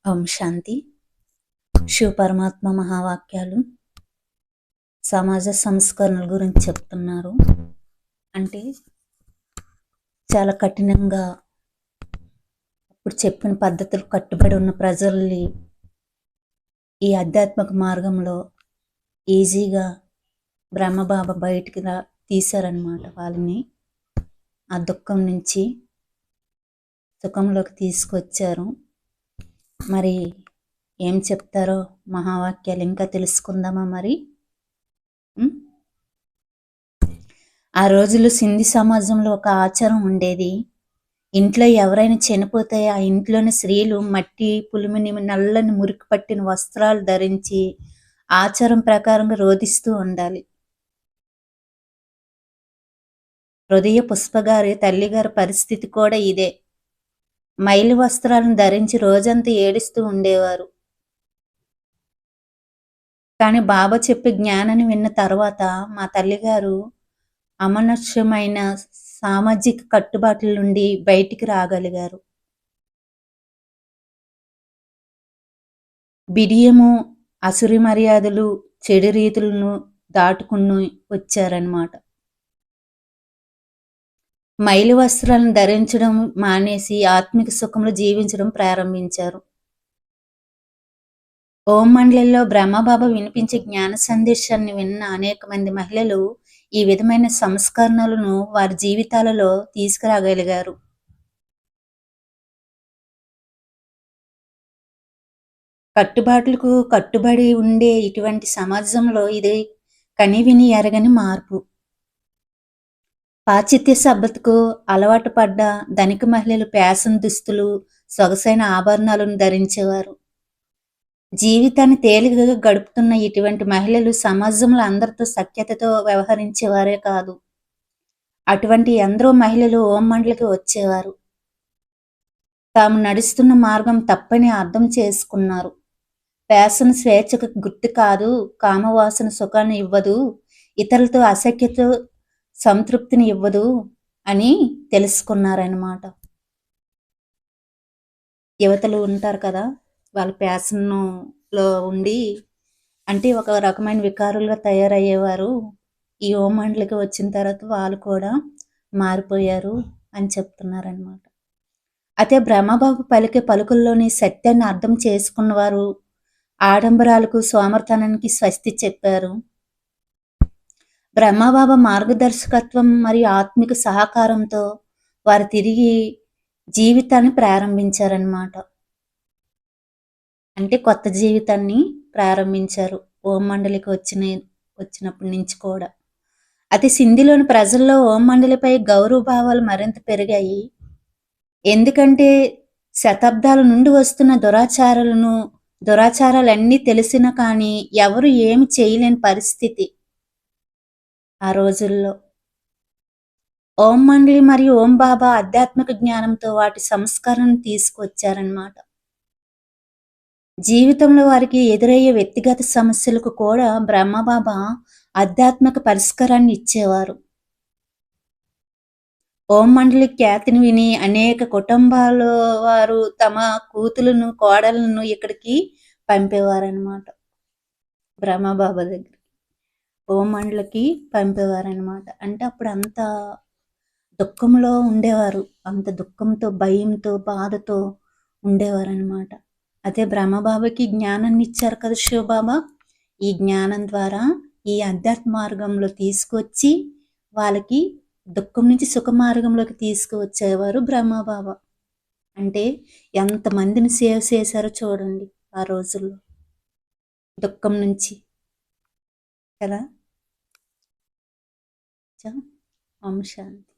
ఓం శాంతి. శివ పరమాత్మ మహావాక్యాలు సమాజ సంస్కరణల గురించి చెప్తున్నారు. అంటే చాలా కఠినంగా ఇప్పుడు చెప్పిన పద్ధతులు కట్టుబడి ఉన్న ప్రజల్ని ఈ ఆధ్యాత్మిక మార్గంలో ఈజీగా బ్రహ్మబాబా బయటికి తీశారనమాట. వాళ్ళని ఆ దుఃఖం నుంచి సుఖంలోకి తీసుకొచ్చారు. మరి ఏం చెప్తారో మహావాక్యాలు ఇంకా తెలుసుకుందామా మరి. ఆ రోజుల్లో సింధీ సమాజంలో ఒక ఆచారం ఉండేది. ఇంట్లో ఎవరైనా చనిపోతే ఆ ఇంట్లోని స్త్రీలు మట్టి పులిమిని నల్లని మురికి పట్టిన వస్త్రాలు ధరించి ఆచారం ప్రకారంగా రోధిస్తూ ఉండాలి. హృదయ పుష్పగారి తల్లిగారి పరిస్థితి కూడా ఇదే. మైలు వస్త్రాలను ధరించి రోజంతా ఏడుస్తూ ఉండేవారు. కానీ బాబా చెప్పే జ్ఞానాన్ని విన్న తర్వాత మా తల్లిగారు అమనస్యమైన సామాజిక కట్టుబాట్ల నుండి బయటికి రాగలిగారు. బిడియము, అసురి మర్యాదలు, చెడు రీతులను దాటుకుని వచ్చారన్నమాట. మైలు వస్త్రాలను ధరించడం మానేసి ఆత్మిక సుఖంలో జీవించడం ప్రారంభించారు. ఓం మండలిలో బ్రహ్మబాబా వినిపించే జ్ఞాన సందేశాన్ని విన్న అనేక మంది మహిళలు ఈ విధమైన సంస్కరణలను వారి జీవితాలలో తీసుకురాగలిగారు. కట్టుబాట్లకు కట్టుబడి ఉండే ఇటువంటి సమాజంలో ఇది కనివిని ఎరగని మార్పు. పాశ్చాత్య సభ్యతకు అలవాటు పడ్డ ధనిక మహిళలు ఫ్యాషన్ దుస్తులు, సొగసైన ఆభరణాలను ధరించేవారు. జీవితాన్ని తేలికగా గడుపుతున్న ఇటువంటి మహిళలు సమాజంలో అందరితో సఖ్యతతో వ్యవహరించేవారే కాదు, అటువంటి ఎందరో మహిళలు ఓం మండలికి వచ్చేవారు. తాము నడుస్తున్న మార్గం తప్పని అర్థం చేసుకున్నారు. ఫ్యాషన్ స్వేచ్ఛకు గుర్తు కాదు, కామవాసన సుఖాన్ని ఇవ్వదు, ఇతరులతో అసఖ్యత సంతృప్తిని ఇవ్వదు అని తెలుసుకున్నారన్నమాట. యువతలు ఉంటారు కదా, వాళ్ళ ఫ్యాషన్లో ఉండి అంటే ఒక రకమైన వికారులుగా తయారయ్యేవారు. ఈ ఓం మండలికి వచ్చిన తర్వాత వాళ్ళు కూడా మారిపోయారు అని చెప్తున్నారనమాట. అయితే బ్రహ్మబాబు పలికే పలుకుల్లోని సత్యాన్ని అర్థం చేసుకున్నవారు ఆడంబరాలకు సోమర్తనానికి స్వస్తి చెప్పారు. బ్రహ్మబాబా మార్గదర్శకత్వం మరియు ఆత్మిక సహకారంతో వారు తిరిగి జీవితాన్ని ప్రారంభించారన్నమాట. అంటే కొత్త జీవితాన్ని ప్రారంభించారు ఓం మండలికి వచ్చినప్పటి నుంచి కూడా. అయితే సింధీలోని ప్రజల్లో ఓం మండలిపై గౌరవ భావాలు మరింత పెరిగాయి. ఎందుకంటే శతాబ్దాల నుండి వస్తున్న దురాచారాలన్నీ తెలిసినా కానీ ఎవరు ఏమి చేయలేని పరిస్థితి ఆ రోజుల్లో. ఓం మండలి మరియు ఓం బాబా ఆధ్యాత్మిక జ్ఞానంతో వాటి సంస్కరణను తీసుకొచ్చారన్నమాట. జీవితంలో వారికి ఎదురయ్యే వ్యక్తిగత సమస్యలకు కూడా బ్రహ్మబాబా ఆధ్యాత్మిక పరిష్కారాన్ని ఇచ్చేవారు. ఓం మండలి ఖ్యాతిని విని అనేక కుటుంబాల వారు తమ కూతులను కోడలను ఇక్కడికి పంపేవారనమాట. బ్రహ్మబాబా దగ్గర ఓం మండలికి పంపేవారనమాట. అంటే అప్పుడు అంత దుఃఖంలో ఉండేవారు, అంత దుఃఖంతో భయంతో బాధతో ఉండేవారనమాట. అదే బ్రహ్మబాబాకి జ్ఞానాన్ని ఇచ్చారు కదా శివబాబా. ఈ జ్ఞానం ద్వారా ఈ అధ్యాత్మ మార్గంలో తీసుకొచ్చి వాళ్ళకి దుఃఖం నుంచి సుఖ మార్గంలోకి తీసుకువచ్చేవారు బ్రహ్మబాబా. అంటే ఎంతమందిని సేవ్ చేశారో చూడండి ఆ రోజుల్లో, దుఃఖం నుంచి కదా. ఓం శాంతి.